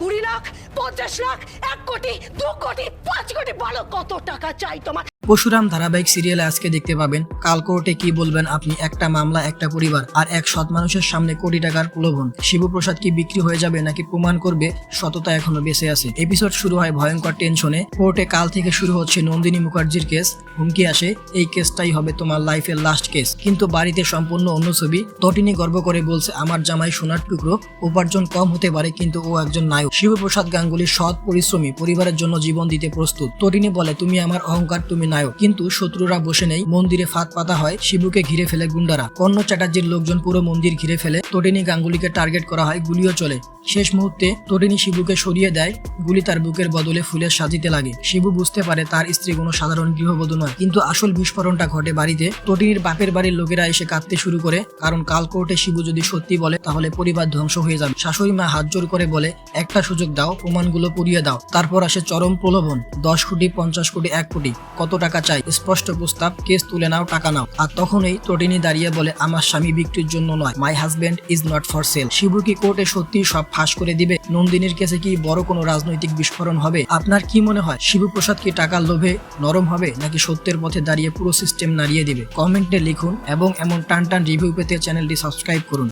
20 লাখ, 50 লাখ, 1 কোটি, 2 কোটি, 5 কোটি, বলো কত টাকা চাই তোমার? পরশুরাম ধারাবাহিক সিরিয়ালে আজকে দেখতে পাবেন কাল কোর্টে কি বলবেন আপনি, একটা মামলা, একটা পরিবার আর এক সৎ মানুষের সামনে কোটি টাকার প্রলোভন। শিবপ্রসাদ কি বিক্রি হয়ে যাবে নাকি প্রমাণ করবে সততা এখনো বেঁচে আছে? এপিসোড শুরু হয় ভয়ঙ্কর টেনশনে। কোর্টে কাল থেকে শুরু হচ্ছে নন্দিনী মুখার্জির কেস। হুমকি আসে এই কেসটাই হবে তোমার লাইফের লাস্ট কেস। কিন্তু বাড়িতে সম্পূর্ণ অন্য ছবি। তটিনী গর্ব করে বলছে আমার জামাই সোনার টুকরো, উপার্জন কম হতে পারে কিন্তু ও একজন নায়ক। শিবপ্রসাদ গাঙ্গুলি সৎ পরিশ্রমী, পরিবারের জন্য জীবন দিতে প্রস্তুত। তটিনী বলে তুমি আমার অহংকার, তুমি নায়ক। কিন্তু শত্রুরা বসে নেই। মন্দিরে ফাঁদ পাতা হয়, শিবুকে ঘিরে ফেলে গুন্ডারা। কর্ণ চ্যাটার্জির লোকজন পুরো মন্দির ঘিরে ফেলে। তটিনী গাঙ্গুলিকে টার্গেট করা হয়, গুলিও চলে। শেষ মুহূর্তে তটিনী শিবুকে সরিয়ে দেয়, গুলি তার বুকের বদলে ফুলের সাজিতে লাগে। শিবু বুঝতে পারে তার স্ত্রী কোনো সাধারণ গৃহবধূ নয়। কিন্তু আসল বিস্ফোরণটা ঘটে বাড়িতে। তটিনীর বাপের বাড়ির লোকেরা এসে কাঁদতে শুরু করে, কারণ কাল কোর্টে শিবু যদি সত্যি বলে তাহলে পরিবার ধ্বংস হয়ে যাবে। শাশুড়ি মা হাত জোর করে বলে একটা সুযোগ দাও, প্রমাণগুলো পুড়িয়ে দাও। তারপর আসে চরম প্রলোভন, 10 কোটি, 50 কোটি, 1 কোটি, কত টাকা চাই? স্পষ্ট প্রস্তাব, কেস তুলে নাও, টাকা নাও। আর তখনই তটিনী দাঁড়িয়ে বলে আমার স্বামী বিক্রির জন্য নয়, my husband is not for sale. Shibu কি কোর্টে সত্যি সব ফাঁস করে দিবে? নন্দিনীর কেসে কি বড় কোনো রাজনৈতিক বিস্ফোরণ হবে? আপনার কি মনে হয় শিবপ্রসাদ কি টাকার লোভে নরম হবে নাকি সত্যের পথে দাঁড়িয়ে পুরো সিস্টেম নাড়িয়ে দিবে? কমেন্টে লিখুন এবং এমন টান টান রিভিউ পেতে চ্যানেলটি সাবস্ক্রাইব করুন।